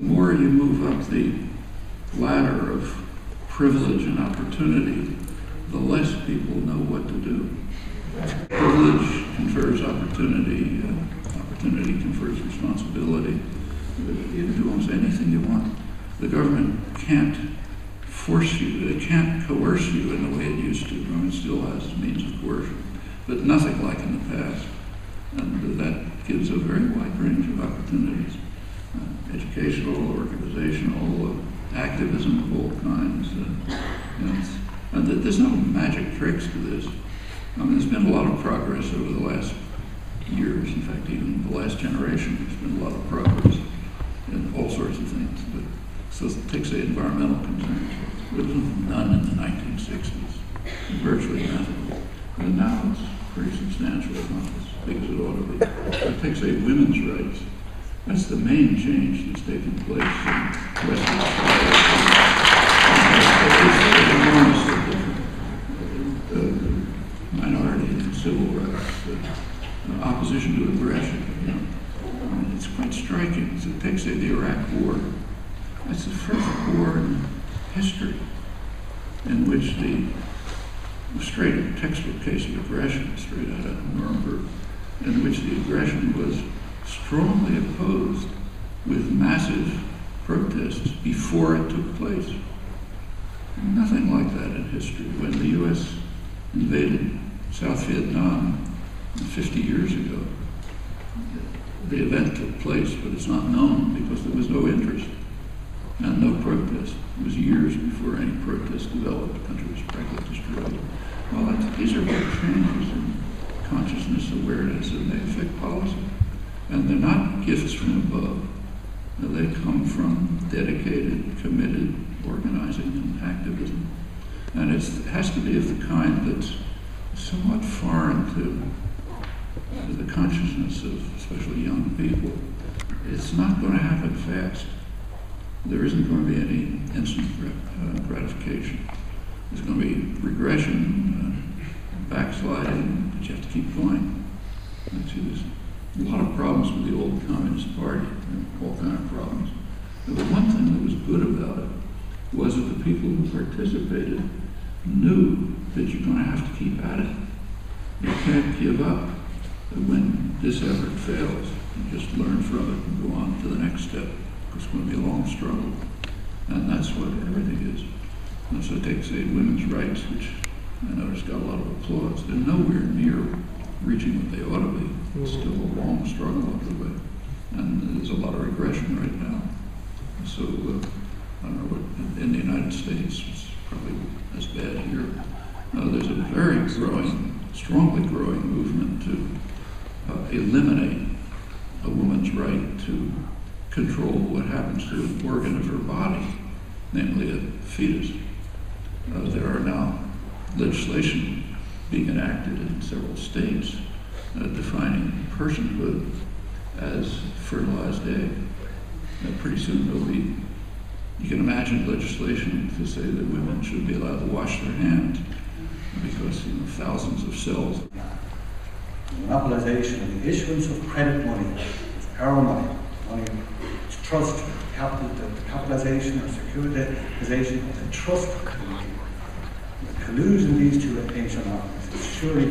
The more you move up the ladder of privilege and opportunity, the less people know what to do. Privilege confers opportunity, opportunity confers responsibility. You can do almost anything you want. The government can't force you, it can't coerce you in the way it used to. The government still has means of coercion, but nothing like in the past. And that gives a very wide range of opportunities. Educational, organizational, activism of all kinds. There's no magic tricks to this. I mean, there's been a lot of progress over the last years. In fact, even the last generation, there's been a lot of progress in all sorts of things. But so take, say, environmental concerns. There was none in the 1960s, virtually nothing. And now it's pretty substantial, not as big as it ought to be. But take, say, women's rights. That's the main change that's taken place in Western society. It's enormously different. Minority and civil rights, opposition to aggression. It's quite striking. So take, say, the Iraq War. That's the first war in history in which the straight textbook case of aggression, straight out of Nuremberg, in which the aggression was strongly opposed with massive protests before it took place. Nothing like that in history. When the U.S. invaded South Vietnam 50 years ago, the event took place, but it's not known because there was no interest and no protest. It was years before any protest developed. The country was practically destroyed. Well, these are big changes in consciousness, awareness, and they affect policy. And they're not gifts from above. They come from dedicated, committed organizing and activism. And it has to be of the kind that's somewhat foreign to the consciousness of especially young people. It's not going to happen fast. There isn't going to be any instant gratification. There's going to be regression, backsliding, but you have to keep going. There's a lot of problems with the old Communist Party, all kind of problems. But the one thing that was good about it was that the people who participated knew that you're going to have to keep at it. You can't give up when this effort fails. You just learn from it and go on to the next step. It's going to be a long struggle. And that's what everything is. And so take, say, women's rights, which I noticed got a lot of applause. They're nowhere near reaching what they ought to be. It's still a long struggle up the way. And there's a lot of regression right now. So, I don't know what, in the United States, it's probably as bad here. There's a very strongly growing movement to eliminate a woman's right to control what happens to an organ of her body, namely a fetus. There are now legislation being enacted in several states defining personhood as fertilized egg. Pretty soon there'll be, you can imagine legislation to say that women should be allowed to wash their hands because thousands of cells. Monopolization of the issuance of credit money, our money to trust, the capitalization or securitization of the trust community. The collusion of these two ancient arguments is surely,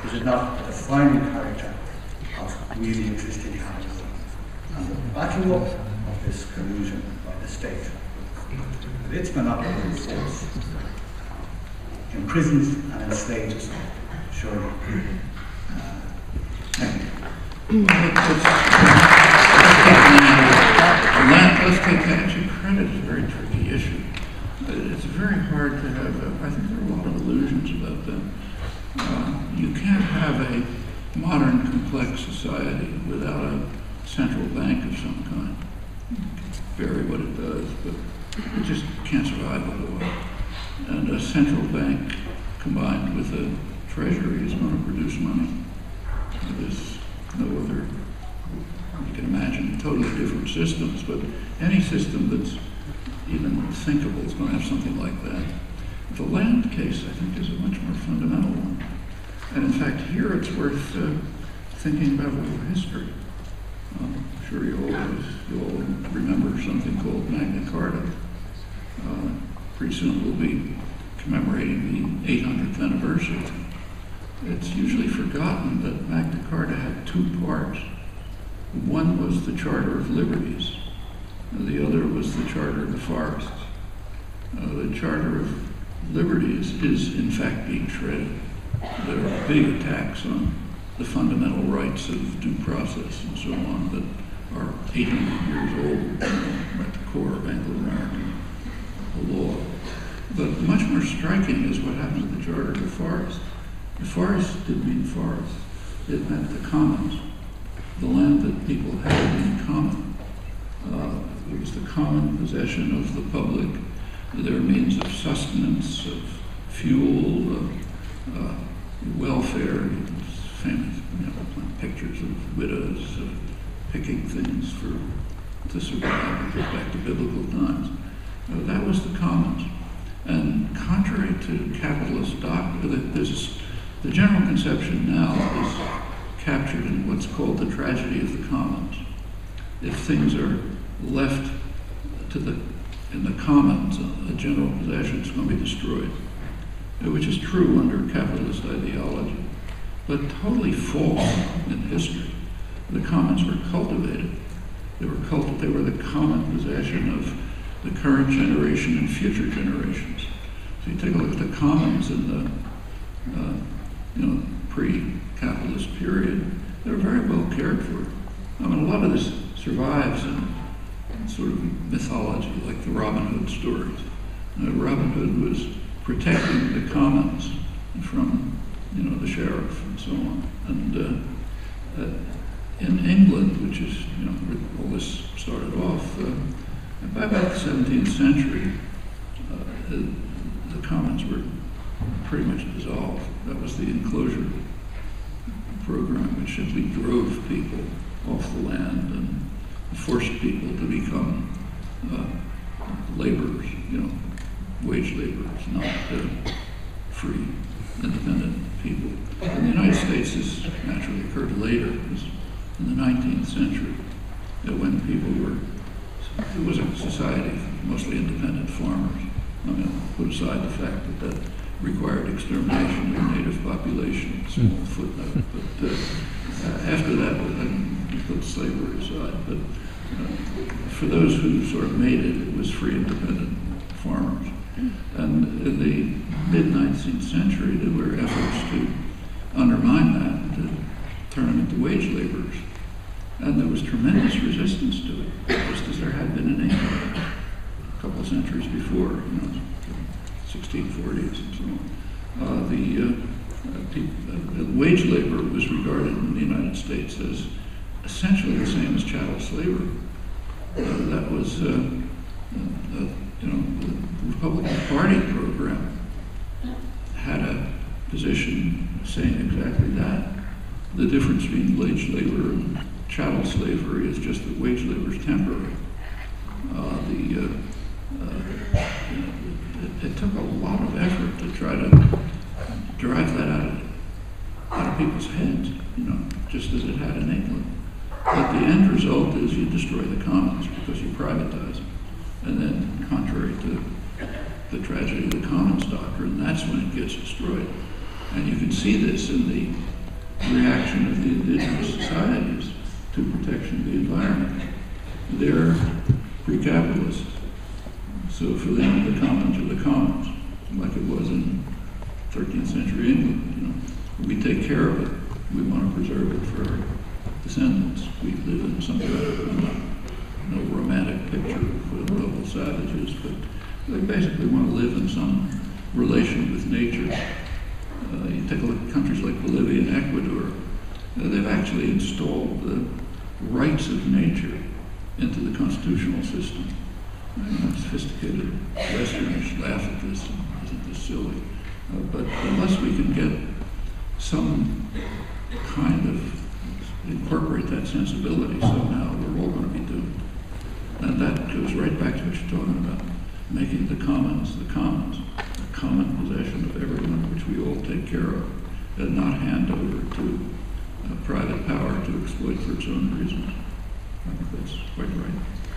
is it not a defining character of really existing capitalism? And the backing up of this collusion by the state, with its monopoly of force, imprisons and enslaves, surely. Thank you. Let's take that. Actually, credit is a very tricky issue. It's very hard to have, I think there are a lot of illusions about that. You can't have a modern, complex society without a central bank of some kind. It can vary what it does, but it just can't survive otherwise. And a central bank combined with a treasury is going to produce money. There's no other, you can imagine totally different systems, but any system that's even thinkable is going to have something like that. The land case, I think, is a much more fundamental one. And in fact, here it's worth thinking about a little history. I'm sure you all remember something called Magna Carta. Pretty soon we'll be commemorating the 800th anniversary. It's usually forgotten that Magna Carta had two parts. One was the Charter of Liberties, and the other was the Charter of the Forests. The Charter of Liberties is in fact being shredded. There are big attacks on the fundamental rights of due process and so on that are 800 years old, at the core of Anglo-American law. But much more striking is what happened to the Charter of the Forest. The forest didn't mean forest. It meant the commons, the land that people had in common. It was the common possession of the public, their means of sustenance, of fuel, welfare. Famous, pictures of widows picking things to survive, back to biblical times. That was the commons. And contrary to capitalist doctrine, the general conception now is captured in what's called the tragedy of the commons. If things are left in the commons, a general possession is going to be destroyed, which is true under capitalist ideology, but totally false in history. The commons were cultivated. They were the common possession of the current generation and future generations. So you take a look at the commons in the pre-capitalist period, they were very well cared for. I mean, a lot of this survives in sort of mythology, like the Robin Hood stories. Robin Hood was protecting the commons from, the sheriff and so on. And in England, which is, where all this started off, by about the 17th century, the commons were pretty much dissolved. That was the enclosure program, which simply drove people off the land and forced people to become laborers, wage laborers, not free, independent people. In the United States, this naturally occurred later. It was in the 19th century, when people it was a society of mostly independent farmers. I mean, put aside the fact that required extermination of the native population, small footnote. But after that, we put slavery aside. But for those who sort of made it, it was free, independent farmers. And in the mid-19th century, there were efforts to undermine that, to turn them into wage laborers. And there was tremendous resistance to it, just as there had been in England a couple of centuries before, 1640s and so on. The wage labor was regarded in the United States as essentially the same as chattel slavery. That was, the Republican Party program had a position saying exactly that. The difference between wage labor and chattel slavery is just that wage labor is temporary. It took a lot of effort to try to drive that out of people's heads, just as it had in England. But the end result is you destroy the commons because you privatize them. And then, contrary to the tragedy of the commons doctrine, that's when it gets destroyed. And you can see this in the reaction of the indigenous societies to protection of the environment. They're pre-capitalist. So for them, the commons are the commons, like it was in 13th century England. We take care of it. We want to preserve it for our descendants. We live in some kind of no romantic picture of noble savages, but they basically want to live in some relation with nature. You take a look at countries like Bolivia and Ecuador. They've actually installed the rights of nature into the constitutional system. Sophisticated Westerners laugh at this, isn't this silly? But unless we can get some kind of incorporate that sensibility somehow, we're all going to be doomed. And that goes right back to what you're talking about, making the commons, a common possession of everyone, which we all take care of, and not hand over to private power to exploit for its own reasons. I think that's quite right.